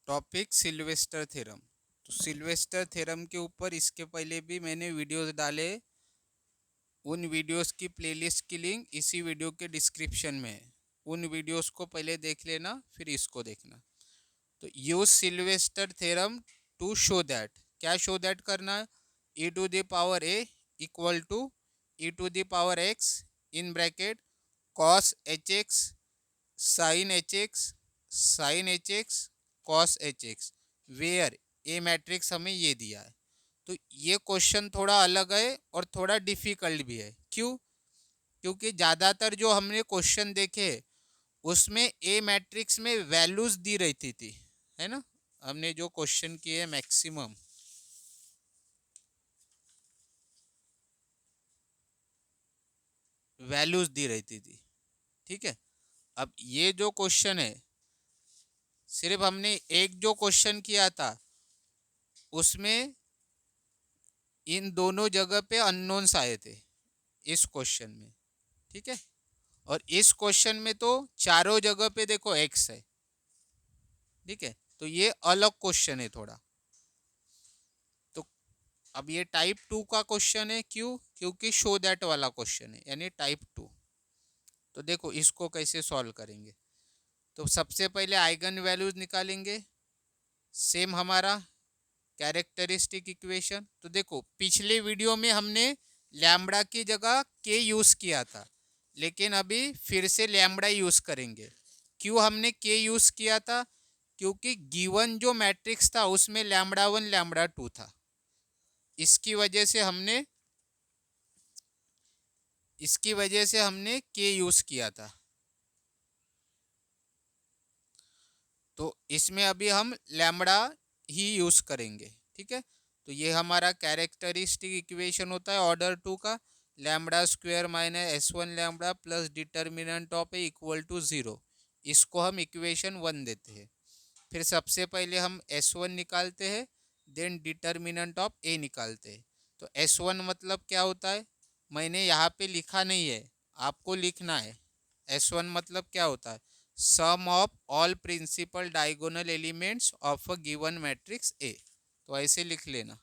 Topic Sylvester theorem. तो Sylvester theorem के ऊपर इसके पहले भी मैंने वीडियोस डाले। उन वीडियोस की प्लेलिस्ट की लिंक इसी वीडियो के डिस्क्रिप्शन में है। उन वीडियोस को पहले देख लेना, फिर इसको देखना। तो use Sylvester theorem to show that, क्या शो दैट करना है, e to the power A equal to e to the power x in bracket cos h x sine h x sine h x cos h x, where A matrix हमें ये दिया है। तो ये question थोड़ा अलग है और थोड़ा डिफिकल्ट भी है। क्यों? क्योंकि ज़्यादातर जो हमने क्वेश्चन देखे उसमें ए मैट्रिक्स में वैल्यूज दी रहती थी, है ना। हमने जो क्वेश्चन किए मैक्सिमम वैल्यूज दी रहती थी। ठीक है। अब ये जो क्वेश्चन है, सिर्फ हमने एक जो क्वेश्चन किया था उसमें इन दोनों जगह पे अननोन्स आए थे इस क्वेश्चन में। ठीक है। और इस क्वेश्चन में तो चारों जगह पे देखो एक्स है। ठीक है। तो ये अलग क्वेश्चन है थोड़ा। तो अब ये टाइप टू का क्वेश्चन है। क्यों? क्योंकि शो दैट वाला क्वेश्चन है, यानी टाइप टू। तो देखो इसको कैसे सॉल्व करेंगे। तो सबसे पहले आइगन वैल्यूज निकालेंगे, सेम हमारा कैरेक्टरिस्टिक इक्वेशन। तो देखो पिछले वीडियो में हमने लैम्बडा की जगह के यूज किया था, लेकिन अभी फिर से लैम्बडा यूज करेंगे। क्यों हमने के यूज किया था? क्योंकि गिवन जो मैट्रिक्स था उसमें लैम्बडा वन लैम्बडा टू था। इसकी वजह से हमने के यूज किया था। तो इसमें अभी हम लैम्बडा ही यूज करेंगे। ठीक है। तो ये हमारा कैरेक्टरिस्टिक इक्वेशन होता है ऑर्डर टू का, lambda square minus S one lambda plus determinant of A equal to zero. इसको हम इक्वेशन वन देते हैं। फिर सबसे पहले हम एस वन निकालते हैं, देन डिटर्मिनेंट ऑफ ए निकालते हैं। तो एस वन मतलब क्या होता है, मैंने यहाँ पे लिखा नहीं है, आपको लिखना है। एस वन मतलब क्या होता है, sum of all principal diagonal elements of a given matrix A. तो ऐसे लिख लेना।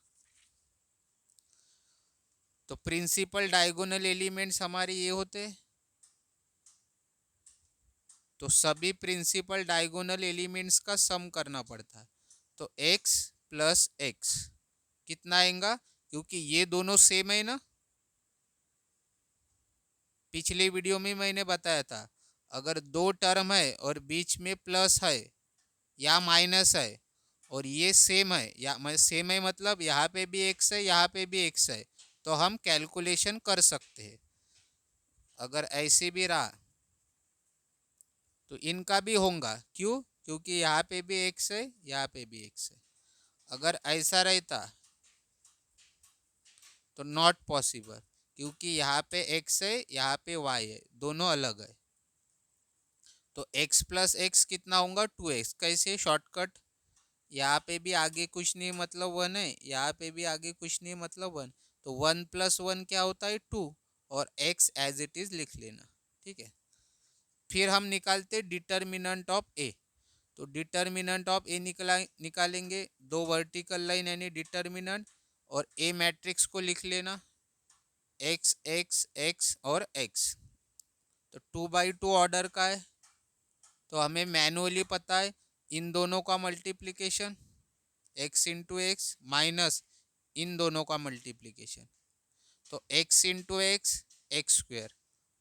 तो प्रिंसिपल डायगोनल एलिमेंट्स हमारे ये होते हैं। तो सभी प्रिंसिपल डायगोनल एलिमेंट्स का सम करना पड़ता है। तो x प्लस एक्स कितना आएगा, क्योंकि ये दोनों सेम है ना। पिछले वीडियो में मैंने बताया था, अगर दो टर्म है और बीच में प्लस है या माइनस है और ये सेम है, या सेम है मतलब यहाँ पे भी एक्स है यहाँ पे भी एक्स है, तो हम कैलकुलेशन कर सकते हैं। अगर ऐसे भी रहा तो इनका भी होगा। क्यों? क्योंकि यहाँ पे भी एक्स है यहाँ पे भी एक्स है। अगर ऐसा रहता तो नॉट पॉसिबल, क्योंकि यहाँ पे एक्स है यहाँ पे वाई है, दोनों अलग है। तो x प्लस एक्स कितना होगा, टू एक्स। कैसे? शॉर्टकट, यहाँ पे भी आगे कुछ नहीं मतलब वन है, यहाँ पे भी आगे कुछ नहीं मतलब वन। तो वन प्लस वन क्या होता है, टू, और x एज इट इज लिख लेना। ठीक है। फिर हम निकालते डिटर्मिनेंट ऑफ ए। तो डिटर्मिनेंट ऑफ ए निकालेंगे, दो वर्टिकल लाइन यानी डिटर्मिनेंट, और ए मैट्रिक्स को लिख लेना, एक्स एक्स एक्स और एक्स। तो टू बाई टू ऑर्डर का है, तो हमें मैनुअली पता है इन दोनों का multiplication x into x minus इन दोनों का मल्टीप्लिकेशन। तो x into x x square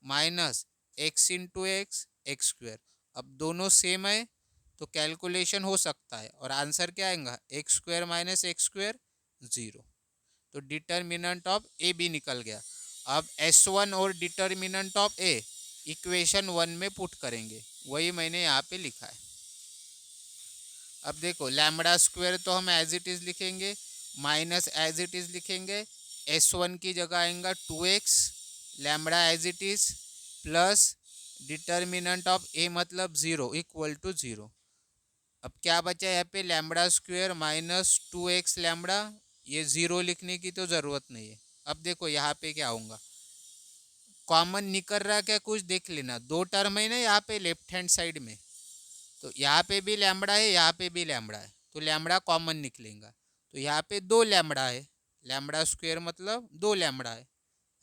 minus x into x x square. अब दोनों सेम है तो कैलकुलेशन हो सकता है, और आंसर क्या आएगा, x square minus x square zero. तो डिटर्मिनेंट ऑफ ए भी निकल गया। अब एस वन और determinant of A equation one में पुट करेंगे, वही मैंने यहाँ पे लिखा है। अब देखो लैम्बडा स्क्वायर तो हम एज इट इज़ लिखेंगे, माइनस एज इट इज़ लिखेंगे, एस वन की जगह आएगा two x lambda as it is plus determinant of A मतलब ज़ीरो इक्वल टू ज़ीरो। अब क्या बचा यहाँ पे, lambda square minus two x lambda, ये ज़ीरो लिखने की तो ज़रूरत नहीं है। अब देखो यहाँ पे क्या होगा, कॉमन निकल रहा क्या कुछ देख लेना, दो टर्म है ना यहाँ पे लेफ्ट हैंड साइड में, तो यहाँ पे भी लैम्बडा है, यहाँ पे भी लैम्बडा है, तो लैम्बडा कॉमन निकलेगा। तो यहाँ पे दो लैम्बडा है, लैम्बडा स्क्वायर मतलब दो लैम्बडा है,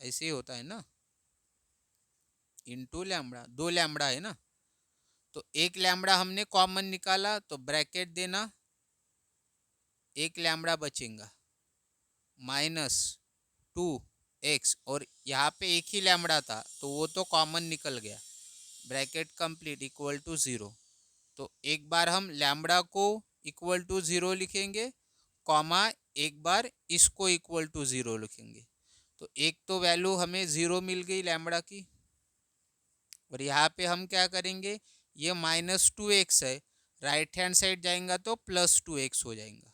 ऐसे ही होता है ना, इनटू लैम्बडा, दो लैम्बडा है ना। तो एक लैम्बडा हमने कॉमन निकाला तो ब्रैकेट देना, एक लैम्बडा बचेगा -2x, और यहाँ पे एक ही लैम्बडा था तो वो तो कॉमन निकल गया, ब्रैकेट कंप्लीट इक्वल टू 0। तो एक बार हम लैम्बडा को इक्वल टू 0 लिखेंगे, कॉमा एक बार इसको इक्वल टू 0 लिखेंगे। तो एक तो वैल्यू हमें 0 मिल गई लैम्बडा की, और यहाँ पे हम क्या करेंगे, ये -2x है, राइट हैंड साइड जाएगा तो +2x हो जाएगा।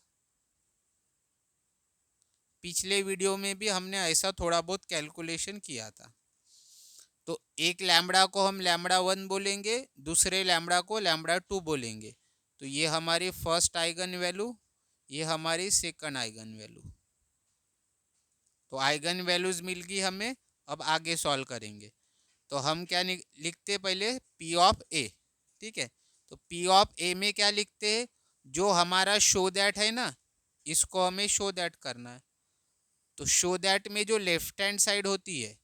पिछले वीडियो में भी हमने ऐसा थोड़ा बहुत कैलकुलेशन किया था। तो एक लैम्बडा को हम लैम्बडा 1 बोलेंगे, दूसरे लैम्बडा को लैम्बडा 2 बोलेंगे। तो ये हमारी फर्स्ट आइगन वैल्यू, ये हमारी सेकंड आइगन वैल्यू। तो आइगन वैल्यूज मिल गई हमें, अब आगे सॉल्व करेंगे। तो हम क्या लिखते पहले, P ऑफ ए, ठीक है। तो P ऑफ ए में क्या लिखते हैं, जो हमारा शो दैट है ना, इसको हमें शो दैट करना है। तो शो दैट में जो लेफ्ट हैंड साइड होती है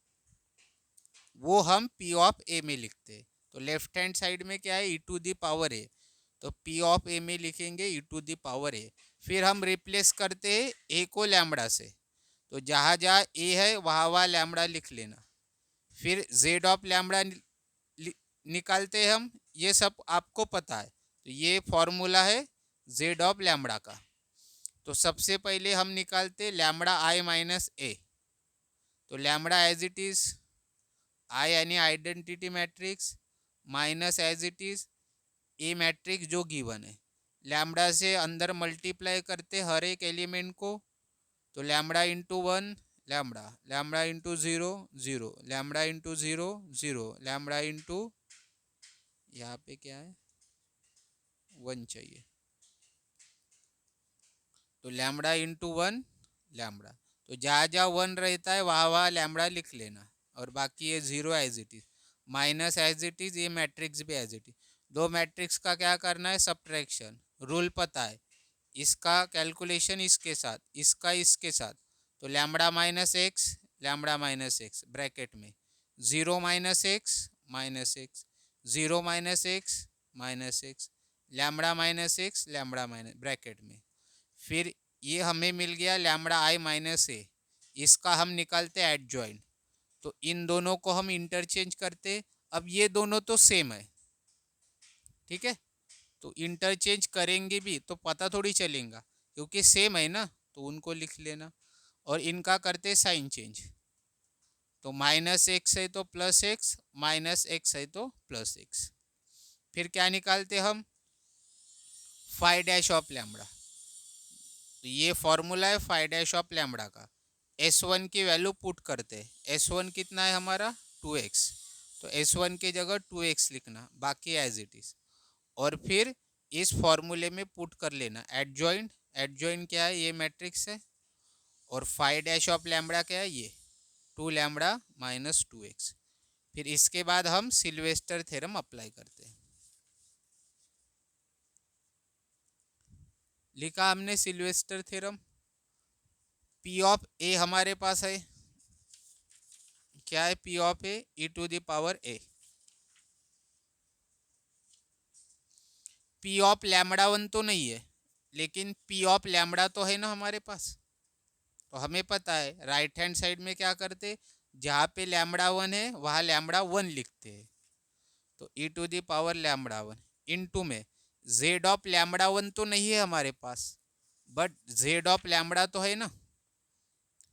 वो हम P ऑफ ए में लिखते हैं। तो लेफ्ट हैंड साइड में क्या है, e टू दी पावर ए, तो P ऑफ ए में लिखेंगे e टू दी पावर ए। फिर हम रिप्लेस करते हैं ए को लैम्बडा से, तो जहाँ जहाँ ए है वहाँ वहाँ लैम्बडा लिख लेना। फिर जेड ऑफ लैम्बडा निकालते हैं हम, ये सब आपको पता है। तो ये फॉर्मूला है जेड ऑफ लैम्बडा का। तो सबसे पहले हम निकालते लैम्बडा आई माइनस ए। तो lambda as it is I यानी identity matrix, minus as it is A matrix जो गिवन है, लैम्बडा से अंदर मल्टीप्लाई करते हर एक एलिमेंट को। तो lambda into 1 lambda, lambda into 0 0, lambda into 0 0, lambda into, यहाँ पे क्या है 1 चाहिए, तो लैम्बडा इंटू 1 लैम्बडा। तो जहाँ जहाँ 1 रहता है वहाँ वहाँ लैम्बडा लिख लेना, और बाकी ये 0 as it is, minus as it is, ये मैट्रिक्स भी एज इट इज। दो मैट्रिक्स का क्या करना है, सब्ट्रैक्शन, रूल पता है, इसका कैलकुलेशन इसके साथ, इसका इसके साथ। तो lambda minus x, lambda minus x bracket में, 0 minus x, 0 minus x, lambda minus x, lambda minus bracket में। फिर ये हमें मिल गया लैम्बडा आई माइनस ए, इसका हम निकालते हैं एडजॉइंट। तो इन दोनों को हम इंटरचेंज करते, अब ये दोनों तो सेम है, ठीक है। तो इंटरचेंज करेंगे भी तो पता थोड़ी चलेगा, क्योंकि सेम है ना, तो उनको लिख लेना। और इनका करते साइन चेंज, तो माइनस एक्स है तो प्लस एक्स, माइनस एक्स है तो प्लस एक्स। फिर क्या निकालते हम, फाई डैश ऑफ लैम्बडा। तो ये फॉर्मूला है फाई डैश ऑफ लैम्बडा का। S1 की वैल्यू पुट करते हैं, S1 कितना है हमारा 2x, तो S1 की जगह 2x लिखना, बाकी एज इट इज। और फिर इस फॉर्मूले में पुट कर लेना एडजॉइंट, एडजॉइंट क्या है, ये मैट्रिक्स है, और फाई डैश ऑफ लैम्बडा क्या है, ये 2 लैम्बडा माइनस 2x। फिर इसके बाद हम सिल्वेस्टर थ्योरम अप्लाई करते हैं। लिखा हमने Sylvester theorem, P of A हमारे पास है, क्या है P of A, e to the power A. P of lambda 1 तो नहीं है, लेकिन P ऑफ लैम्बडा तो है ना हमारे पास। तो हमें पता है राइट हैंड साइड में क्या करते, जहाँ पे लैम्बडा 1 है वहाँ लैम्बडा 1 लिखते हैं। तो e to the power lambda 1 into में जेड ऑफ लैम्बडा 1 तो नहीं है हमारे पास, बट जेड ऑफ लैम्बडा तो है ना।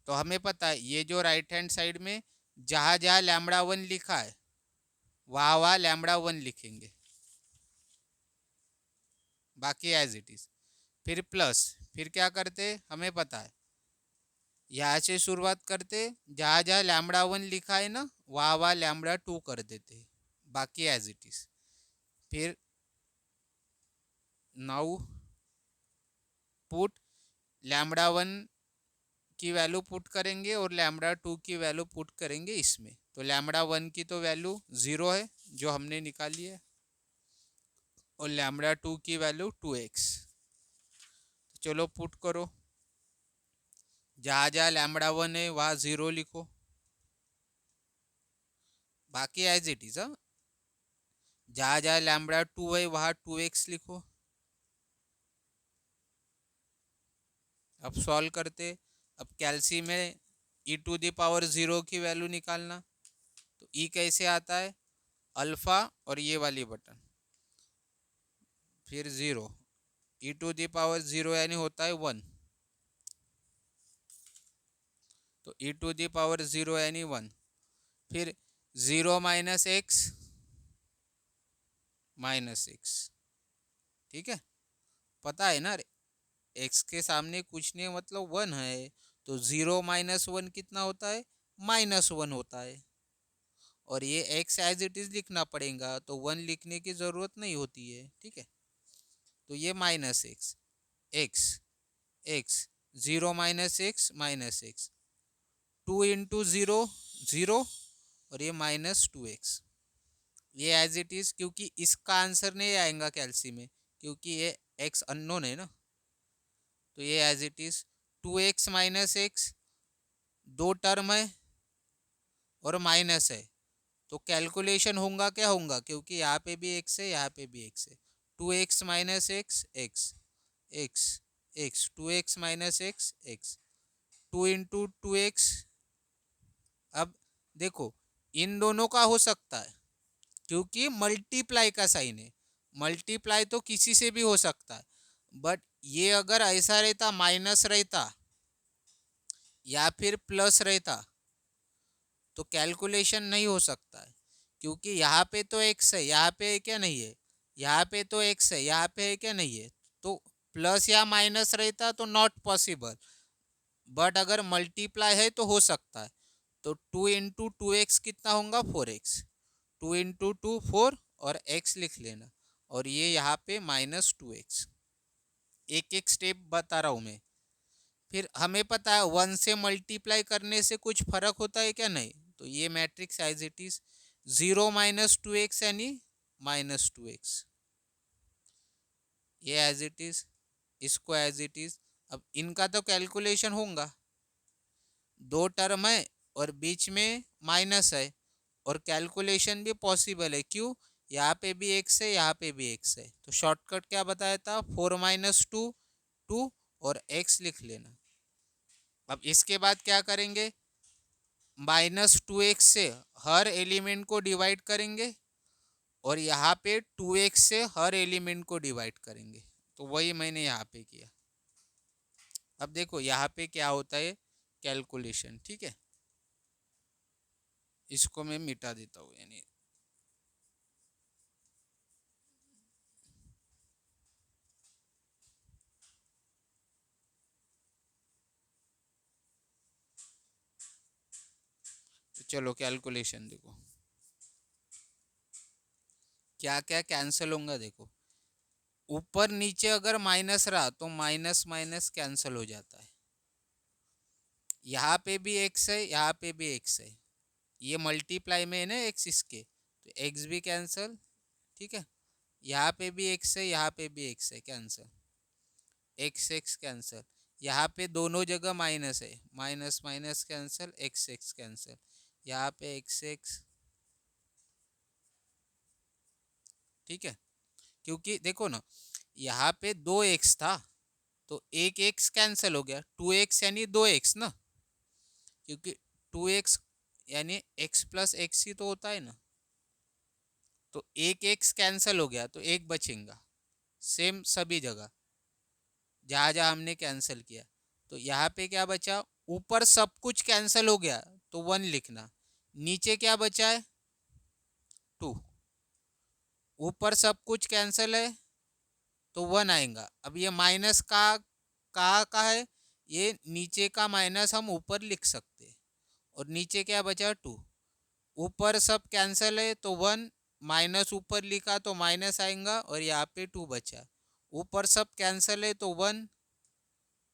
तो हमें पता है ये जो राइट हैंड साइड में जहाँ जहाँ लैम्बडा 1 लिखा है वहाँ वहाँ लैम्बडा 1 लिखेंगे, बाकी एज इट इज। फिर प्लस, फिर क्या करते, हमें पता है यहाँ से शुरुआत करते, जहाँ जहाँ लैम्बडा 1 लिखा है ना वहाँ वहाँ लैम्बडा 2 कर देते, बाकी एज इट इज। फिर नाउ पुट लैम्बडा 1 की वैल्यू पुट करेंगे और लैम्बडा 2 की वैल्यू पुट करेंगे इसमें। तो लैम्बडा 1 की तो वैल्यू 0 है जो हमने निकाली है, और लैम्बडा टू की वैल्यू 2x। चलो पुट करो, जहाँ जहाँ लैम्बडा वन है वहाँ 0 लिखो, बाकी एज इट इज। जहाँ जहाँ लैम्बडा टू है वहाँ 2x लिखो। अब सॉल्व करते, अब कैल्सी में e⁻0 की वैल्यू निकालना। तो ई कैसे आता है, अल्फा और ये वाली बटन फिर 0, e⁻0 यानी होता है 1, तो e⁻0 यानी 1। फिर 0 माइनस एक्स माइनस एक्स, ठीक है, पता है ना, एक्स के सामने कुछ नहीं मतलब 1 है, तो 0 - 1 कितना होता है, -1 होता है। और ये एक्स एज इट इज लिखना पड़ेगा, तो 1 लिखने की जरूरत नहीं होती है, ठीक है। तो ये minus x, x x, 0 - x, two into zero, zero, और ये -2x। ये एज इट इज, क्योंकि इसका आंसर नहीं आएगा कैल्सी में, क्योंकि ये एक्स अननोन है ना। तो ये as it is 2x - x, दो टर्म है और माइनस है, तो कैलकुलेशन होगा क्या होगा, क्योंकि यहाँ पे भी एक्स है यहाँ पे भी एक्स है। 2x - x, x x x, 2x - x, x, 2 × 2x। अब देखो, इन दोनों का हो सकता है, क्योंकि मल्टीप्लाई का साइन है, मल्टीप्लाई तो किसी से भी हो सकता है। बट ये अगर ऐसा रहता, माइनस रहता या फिर प्लस रहता, तो कैलकुलेशन नहीं हो सकता है, क्योंकि यहाँ पे तो एक्स है, यहाँ पे है क्या नहीं है, यहाँ पे तो एक्स है, यहाँ पे है क्या नहीं है। तो प्लस या माइनस रहता तो नॉट पॉसिबल, बट अगर मल्टीप्लाई है तो हो सकता है। तो 2 × 2x कितना होगा, 4x, 2 × 2 4, और x लिख लेना, और ये यहाँ पे -2x। एक एक स्टेप बता रहा हूँ मैं। फिर हमें पता है 1 से मल्टीप्लाई करने से कुछ फर्क होता है क्या, नहीं। तो ये matrix as it is 0 - 2x यानी -2x, ये एज इट इज, इसको एज इट इज। अब इनका तो कैलकुलेशन होगा, दो टर्म है और बीच में माइनस है, और कैलकुलेशन भी पॉसिबल है, क्यों, यहाँ पे भी एक्स है यहाँ पे भी एक्स है। तो शॉर्टकट क्या बताया था, 4 - 2, 2, और एक्स लिख लेना। अब इसके बाद क्या करेंगे, -2x से हर एलिमेंट को डिवाइड करेंगे, और यहाँ पे 2x से हर एलिमेंट को डिवाइड करेंगे। तो वही मैंने यहाँ पे किया। अब देखो यहाँ पे क्या होता है, कैलकुलेशन, ठीक है। इसको मैं मिटा देता हूँ, यानी तो चलो कैलकुलेशन देखो क्या क्या कैंसिल होगा। देखो ऊपर नीचे अगर माइनस रहा तो माइनस माइनस कैंसिल हो जाता है, यहाँ पे भी एक्स है यहाँ पे भी एक्स है, ये मल्टीप्लाई में है ना एक्स इसके, तो एक्स भी कैंसिल, ठीक है। यहाँ पे भी एक्स है यहाँ पे भी एक्स है, कैंसिल, एक्स एक्स कैंसिल। यहाँ पे दोनों जगह माइनस है, minus minus cancel, x x cancel, यहाँ पे एक्स एक्स, ठीक है। क्योंकि देखो ना, यहाँ पे दो एक्स था, तो एक एक्स कैंसिल हो गया, 2x यानी 2x ना, क्योंकि 2x यानी x + x ही तो होता है ना। तो एक एक्स कैंसिल हो गया तो एक बचेगा, सेम सभी जगह जहाँ जहाँ हमने कैंसिल किया। तो यहाँ पे क्या बचा, ऊपर सब कुछ कैंसिल हो गया तो 1 लिखना, नीचे क्या बचा है 2, ऊपर सब कुछ कैंसिल है तो 1 आएगा। अब ये माइनस का है, ये नीचे का माइनस हम ऊपर लिख सकते हैं, और नीचे क्या बचा 2, ऊपर सब कैंसिल है तो 1, माइनस ऊपर लिखा तो माइनस आएगा, और यहाँ पे 2 बचा, ऊपर सब कैंसिल है तो 1,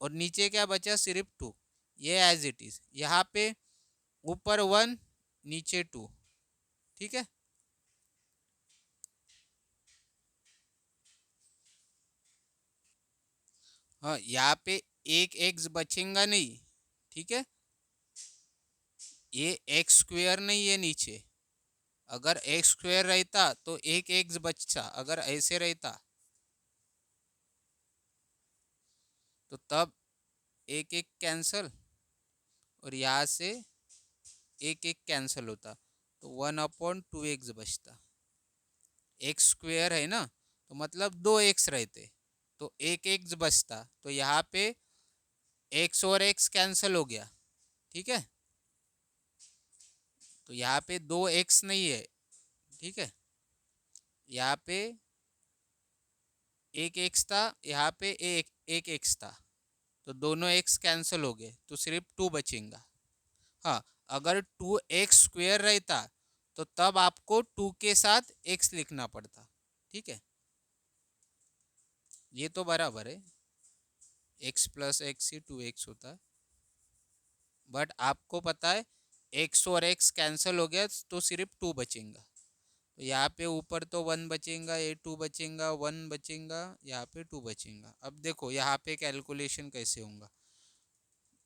और नीचे क्या बचा सिर्फ 2। ये एज इट इज, यहाँ पे ऊपर 1 नीचे 2, ठीक है। हाँ, यहाँ पे एक एक्स बचेगा नहीं, ठीक है। ये एक्स स्क्वेयर नहीं है नीचे। अगर एक्स स्क्वेयर रहता तो एक एक्स बचता, अगर ऐसे रहता तो तब एक एक कैंसल, और यहाँ से एक एक कैंसल होता, तो 1/2 एक्स बचता। एक्स स्क्वेयर है ना, तो मतलब दो एक्स रहते, तो एक एक्स बचता, तो यहाँ पे एक्स और एक्स कैंसल हो गया, ठीक है। तो यहाँ पे दो एक्स नहीं है, ठीक है। यहाँ पे एक एक्स था, यहाँ पे एक एक्स था, तो दोनों एक्स कैंसिल हो गए, तो सिर्फ टू बचेगा। हाँ, अगर 2x² रहता तो तब आपको 2 के साथ x लिखना पड़ता, ठीक है। ये तो बराबर है, x प्लस एक्स ही 2x होता है। बट आपको पता है x और x कैंसिल हो गया तो सिर्फ 2 बचेगा, तो यहाँ पे ऊपर तो 1 बचेगा, ये 2 बचेगा, 1 बचेगा, यहाँ पे 2 बचेगा। अब देखो यहाँ पे कैलकुलेशन कैसे होगा,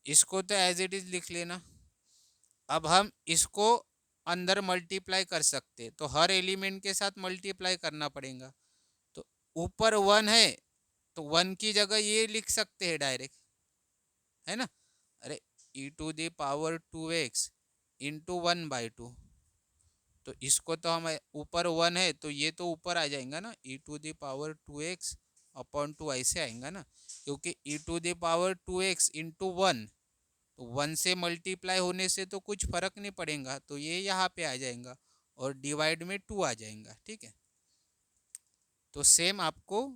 इसको तो एज इट इज लिख लेना। अब हम इसको अंदर मल्टीप्लाई कर सकते, तो हर एलिमेंट के साथ मल्टीप्लाई करना पड़ेगा। तो ऊपर 1 है, तो 1 की जगह ये लिख सकते हैं डायरेक्ट, है ना। अरे e⁻²x इंटू 1/2, तो इसको तो हम ऊपर 1 है तो ये तो ऊपर आ जाएगा ना, e⁻²x अपॉन 2 ऐसे आएगा ना, क्योंकि e⁻²x इंटू 1, तो 1 से मल्टीप्लाई होने से तो कुछ फर्क नहीं पड़ेगा, तो ये यहाँ पे आ जाएगा और डिवाइड में 2 आ जाएगा, ठीक है। तो सेम आपको,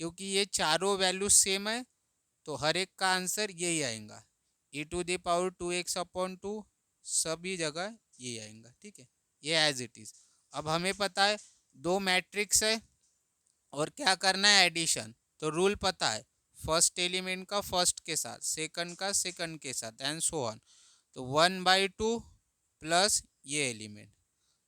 क्योंकि ये चारों वैल्यू सेम है, तो हर एक का आंसर यही आएगा, e⁻²x अपॉन 2, सभी जगह यही आएगा, ठीक है। ये एज इट इज। अब हमें पता है दो मैट्रिक्स है और क्या करना है, एडिशन। तो रूल पता है, फर्स्ट एलिमेंट का फर्स्ट के साथ, सेकंड का सेकंड के साथ, एंड सो ऑन। तो 1/2 प्लस ये एलिमेंट,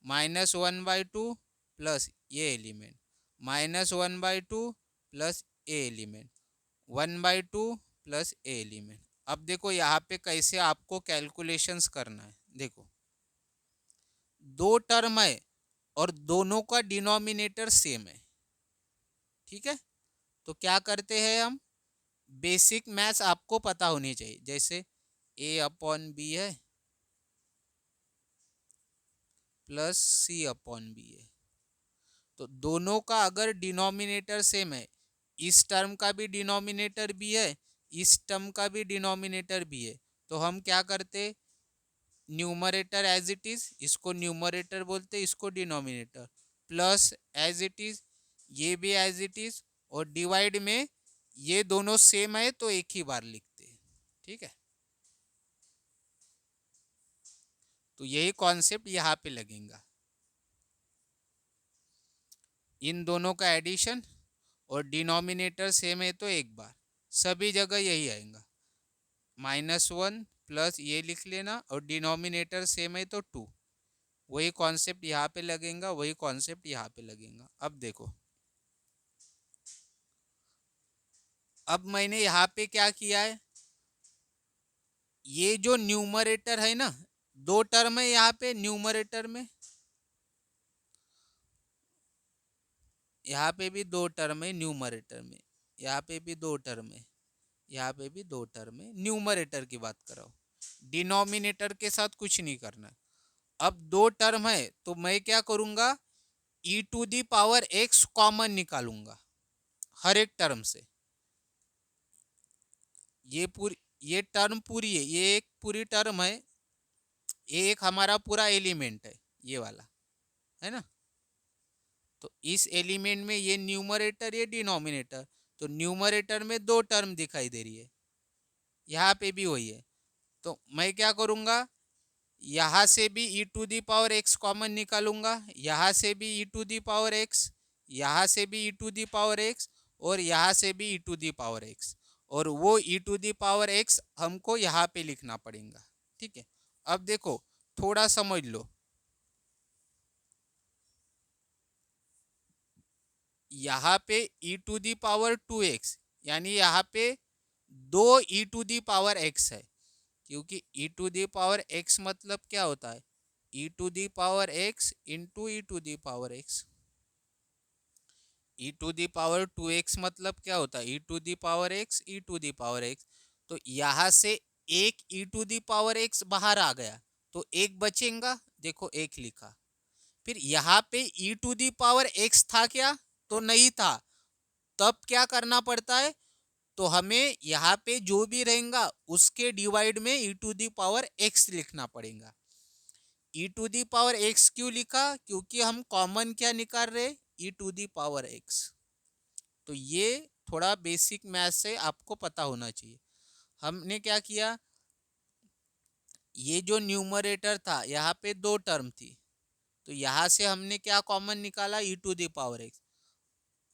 -1/2 प्लस ये एलिमेंट, -1/2 प्लस ए एलिमेंट, 1/2 प्लस ए एलिमेंट। अब देखो यहाँ पे कैसे आपको कैलकुलेशंस करना है। देखो दो टर्म है और दोनों का डिनोमिनेटर सेम है, ठीक है। तो क्या करते हैं हम, बेसिक मैथ्स आपको पता होनी चाहिए, जैसे a/b है प्लस c/b है, तो दोनों का अगर डिनोमिनेटर सेम है, इस टर्म का भी डिनोमिनेटर भी है, इस टर्म का भी डिनोमिनेटर भी है, तो हम क्या करते, न्यूमरेटर एज इट इज, इसको न्यूमरेटर बोलते, इसको denominator, plus as it is, ये भी एज इट इज, और डिवाइड में ये दोनों सेम है तो एक ही बार लिखते हैं, ठीक है। तो यही कॉन्सेप्ट यहाँ पे लगेगा, इन दोनों का एडिशन और डिनोमिनेटर सेम है तो एक बार, सभी जगह यही आएगा, -1 प्लस ये लिख लेना, और डिनोमिनेटर सेम है तो 2, वही कॉन्सेप्ट यहाँ पे लगेगा, वही कॉन्सेप्ट यहाँ पे लगेगा। अब देखो, अब मैंने यहाँ पे क्या किया है, ये जो न्यूमरेटर है ना, दो टर्म है यहाँ पे न्यूमरेटर में, यहाँ पे भी दो टर्म है न्यूमरेटर में, यहाँ पे भी दो टर्म है, यहाँ पे भी दो टर्म है, न्यूमरेटर की बात कर रहा हूँ, डिनोमिनेटर के साथ कुछ नहीं करना। अब दो टर्म है तो मैं क्या करूंगा, e⁻x कॉमन निकालूंगा हर एक टर्म से, ये पूरी, ये टर्म पूरी है, ये एक पूरी टर्म है, ये एक हमारा पूरा एलिमेंट है, ये वाला, है ना। तो इस एलिमेंट में ये न्यूमरेटर ये डिनोमिनेटर, तो न्यूमरेटर में दो टर्म दिखाई दे रही है, यहाँ पे भी वही है, तो मैं क्या करूँगा, यहाँ से भी e⁻x कॉमन निकालूंगा, यहाँ से भी e⁻x, यहाँ से भी e⁻x, और यहाँ से भी e⁻x, और वो e⁻x हमको यहाँ पे लिखना पड़ेगा, ठीक है। अब देखो थोड़ा समझ लो, यहाँ पे e⁻2x, यानी यहाँ पे दो e to the power x है, क्योंकि e to the power x मतलब क्या होता है, e to the power x into e to the power x. E to the power two x मतलब क्या होता है, e to the power x, e to the power x. तो यहां से एक e to the power x बाहर आ गया, तो एक बचेगा, देखो एक लिखा। फिर यहाँ पे e to the power x था क्या, तो नहीं था। तब क्या करना पड़ता है, तो हमें यहाँ पे जो भी रहेगा उसके डिवाइड में ई टू दी पावर एक्स लिखना पड़ेगा। ई टू दी पावर एक्स क्यों लिखा, क्योंकि हम कॉमन क्या निकाल रहे, ई टू दी पावर एक्स। तो ये थोड़ा बेसिक मैथ से आपको पता होना चाहिए। हमने क्या किया, ये जो न्यूमरेटर था यहाँ पे दो टर्म थी, तो यहाँ से हमने क्या कॉमन निकाला, e to the power x.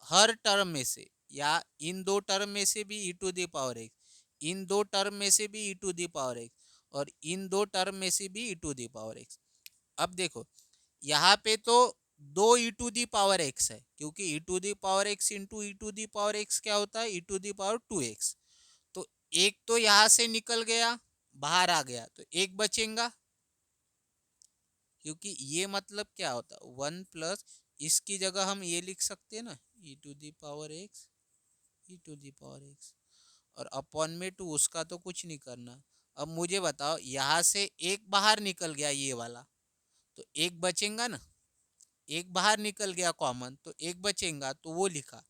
हर टर्म में से, या इन दो टर्म में से भी e to the power x, इन दो टर्म में से भी e to the power x, और इन दो टर्म में से भी e to the power x. अब देखो यहाँ पे तो दो e to the power x है, क्योंकि e to the power x into e to the power x क्या होता है, e to the power two x. तो एक तो यहां से निकल गया, बाहर आ गया, तो एक बचेगा, क्योंकि ये मतलब क्या होता है, वन प्लस, इसकी जगह हम ये लिख सकते हैं ना, e to the power x, e to the power x, और अपॉन में टू, उसका तो कुछ नहीं करना। अब मुझे बताओ, यहां से एक बाहर निकल गया ये वाला, तो एक बचेगा ना, एक बाहर निकल गया कॉमन, तो एक बचेगा, तो वो लिखा।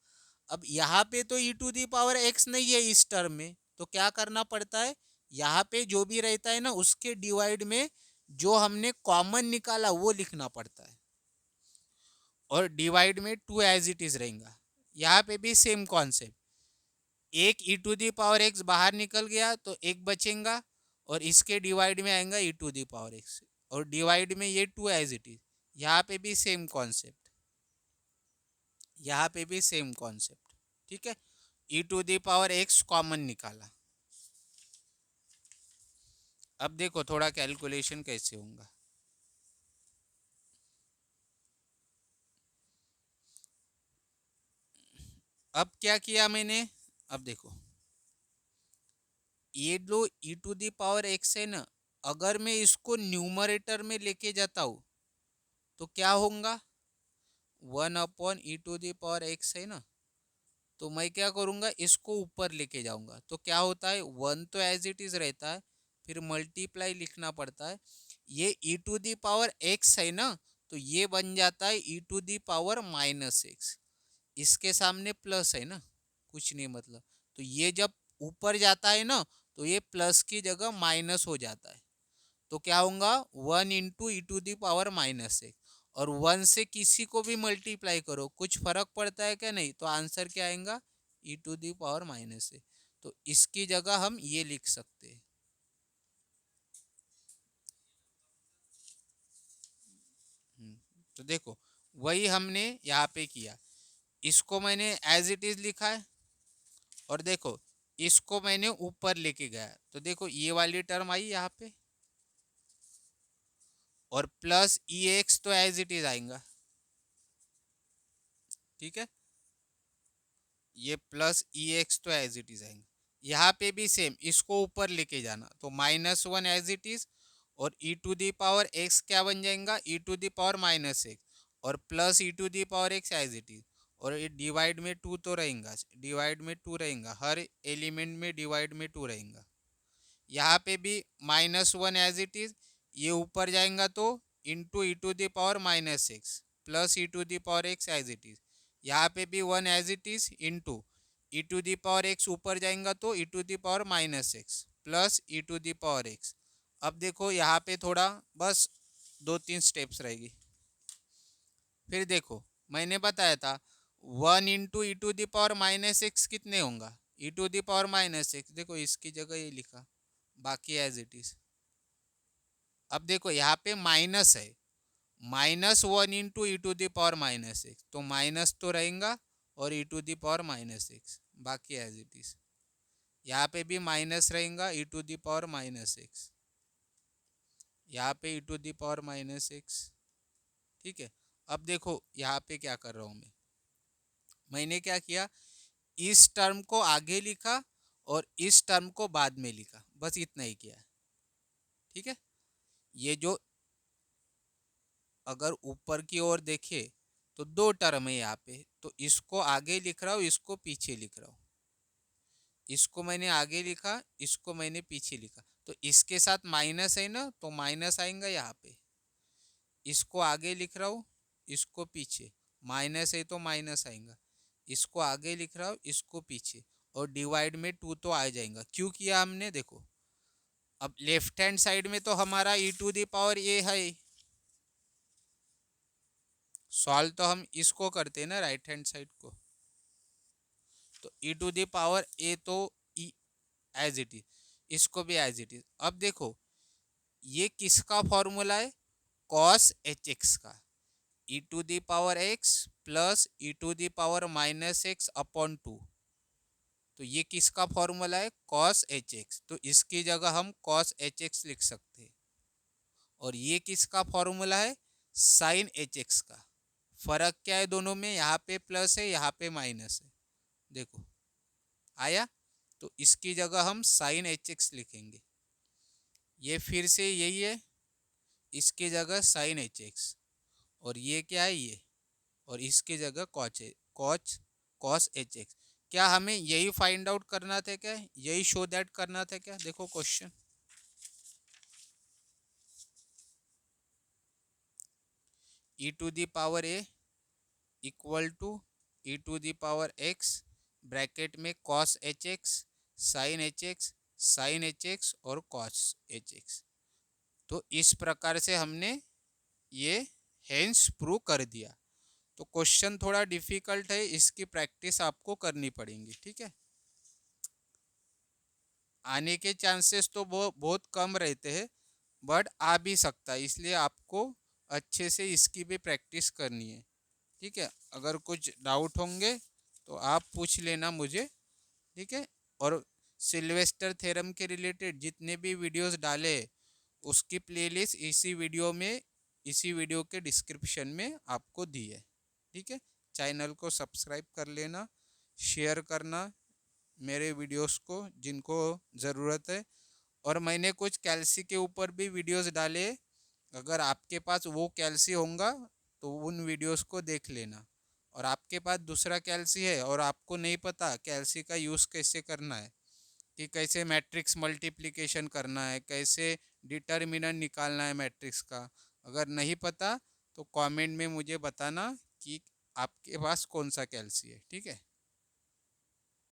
अब यहाँ पे तो e to the power x नहीं है इस टर्म में, तो क्या करना पड़ता है, यहाँ पे जो भी रहता है ना उसके डिवाइड में जो हमने कॉमन निकाला वो लिखना पड़ता है, और डिवाइड में टू एज इट इज रहेगा। यहाँ पे भी सेम कॉन्सेप्ट, एक e to the power x बाहर निकल गया तो एक बचेगा, और इसके डिवाइड में आएगा e to the power x, और डिवाइड में ये टू एज इट इज। यहाँ पे भी सेम कॉन्सेप्ट, यहाँ पे भी सेम कॉन्सेप्ट, ठीक है। E to the power x common निकाला। अब देखो थोड़ा कैलकुलेशन कैसे होगा। अब क्या किया मैंने, अब देखो ये दो e to the power x है ना, अगर मैं इसको न्यूमरेटर में लेके जाता हूँ तो क्या होगा, one upon e to the power x है ना, तो मैं क्या करूँगा, इसको ऊपर लेके जाऊँगा, तो क्या होता है, वन तो एज इट इज रहता है, फिर मल्टीप्लाई लिखना पड़ता है। ये e to the power x है ना, तो ये बन जाता है e to the power minus x. इसके सामने प्लस है ना, कुछ नहीं मतलब, तो ये जब ऊपर जाता है ना, तो ये प्लस की जगह माइनस हो जाता है। तो क्या होगा, one into e to the power minus x, और वन से किसी को भी मल्टीप्लाई करो कुछ फर्क पड़ता है क्या, नहीं, तो आंसर क्या आएगा, e to the power minus x. तो इसकी जगह हम ये लिख सकते हैं। तो देखो वही हमने यहाँ पे किया, इसको मैंने एज इट इज लिखा है, और देखो इसको मैंने ऊपर लेके गया, तो देखो ये वाली टर्म आई यहाँ पे, और प्लस ई एक्स तो एज इट इज आएगा, ठीक है। ये प्लस ई एक्स तो एज इट इज आएंगे। यहाँ पे भी सेम, इसको ऊपर लेके जाना, तो minus one as it is, और e to the power x क्या बन जाएगा, e to the power minus x, और plus e to the power x as it is, और ये डिवाइड में टू तो रहेगा, डिवाइड में टू रहेगा, हर एलिमेंट में डिवाइड में टू रहेगा। यहाँ पे भी minus one as it is, ये ऊपर जाएगा तो into e to the power minus x plus e to the power x as it is. यहाँ पे भी one as it is into e to the power x ऊपर जाएगा तो e to the power minus x plus e to the power x. अब देखो यहाँ पे थोड़ा बस दो तीन स्टेप्स रहेगी। फिर देखो मैंने बताया था one into e to the power minus x कितने होगा, e to the power minus x, देखो इसकी जगह ये लिखा, बाकी एज इट इज। अब देखो यहाँ पे माइनस है, minus one into e to the power minus x, तो माइनस तो रहेगा, और e to the power minus x बाकी एज इट इज। यहाँ पे भी माइनस रहेगा, e to the power minus x, यहाँ पे e to the power minus x, ठीक है। अब देखो यहाँ पे क्या कर रहा हूँ मैं, मैंने क्या किया, इस टर्म को आगे लिखा और इस टर्म को बाद में लिखा, बस इतना ही किया। ठीक है, ये जो अगर ऊपर की ओर देखे तो दो टर्म है यहाँ पे, तो इसको आगे लिख रहा हूँ, इसको पीछे लिख रहा हूँ। इसको मैंने आगे लिखा, इसको मैंने पीछे लिखा, तो इसके साथ माइनस है ना, तो माइनस आएगा यहाँ पे। इसको आगे लिख रहा हूँ, इसको पीछे, माइनस है तो माइनस आएगा। इसको आगे लिख रहा हूँ, इसको पीछे, और डिवाइड में 2 तो आ जाएगा। क्यों किया हमने, देखो अब लेफ्ट हैंड साइड में तो हमारा e टू दी पावर ए है, सॉल्व तो हम इसको करते हैं ना राइट हैंड साइड को, तो e टू दी पावर ए तो e एज इट इज, इसको भी एज इट इज। अब देखो ये किसका फॉर्मूला है, कॉस एच एक्स का, e to the power x plus e to the power minus x upon 2, तो ये किसका फॉर्मूला है, कॉस एच एक्स, तो इसकी जगह हम कॉस एच एक्स लिख सकते हैं। और ये किसका फॉर्मूला है, साइन एच एक्स का। फर्क क्या है दोनों में, यहाँ पे प्लस है, यहाँ पे माइनस है, देखो आया, तो इसकी जगह हम साइन एच एक्स लिखेंगे। ये फिर से यही है, इसकी जगह साइन एच एक्स, और ये क्या है ये, और इसकी जगह कॉच कॉच कॉस एच एक्स। क्या हमें यही फाइंड आउट करना था क्या, यही शो दैट करना था क्या, देखो question, e to the power A equal to e to the power x bracket में cos h x sine h x और कॉस एच एक्स। तो इस प्रकार से हमने ये हेंस प्रूव कर दिया। तो क्वेश्चन थोड़ा डिफिकल्ट है, इसकी प्रैक्टिस आपको करनी पड़ेगी। ठीक है, आने के चांसेस तो बहुत कम रहते हैं, बट आ भी सकता है, इसलिए आपको अच्छे से इसकी भी प्रैक्टिस करनी है। ठीक है, अगर कुछ डाउट होंगे तो आप पूछ लेना मुझे। ठीक है, और सिल्वेस्टर थ्योरम के रिलेटेड जितने भी वीडियोस डाले उसकी प्लेलिस्ट इसी वीडियो के डिस्क्रिप्शन में आपको दी है। ठीक है, चैनल को सब्सक्राइब कर लेना, शेयर करना मेरे वीडियोस को जिनको ज़रूरत है। और मैंने कुछ कैल्सी के ऊपर भी वीडियोस डाले, अगर आपके पास वो कैल्सी होगा तो उन वीडियोस को देख लेना। और आपके पास दूसरा कैल्सी है और आपको नहीं पता कैल्सी का यूज़ कैसे करना है, कि कैसे मैट्रिक्स मल्टीप्लिकेशन करना है, कैसे डिटर्मिनेंट निकालना है मैट्रिक्स का, अगर नहीं पता तो कमेंट में मुझे बताना कि आपके पास कौन सा कैल्सी है। ठीक है।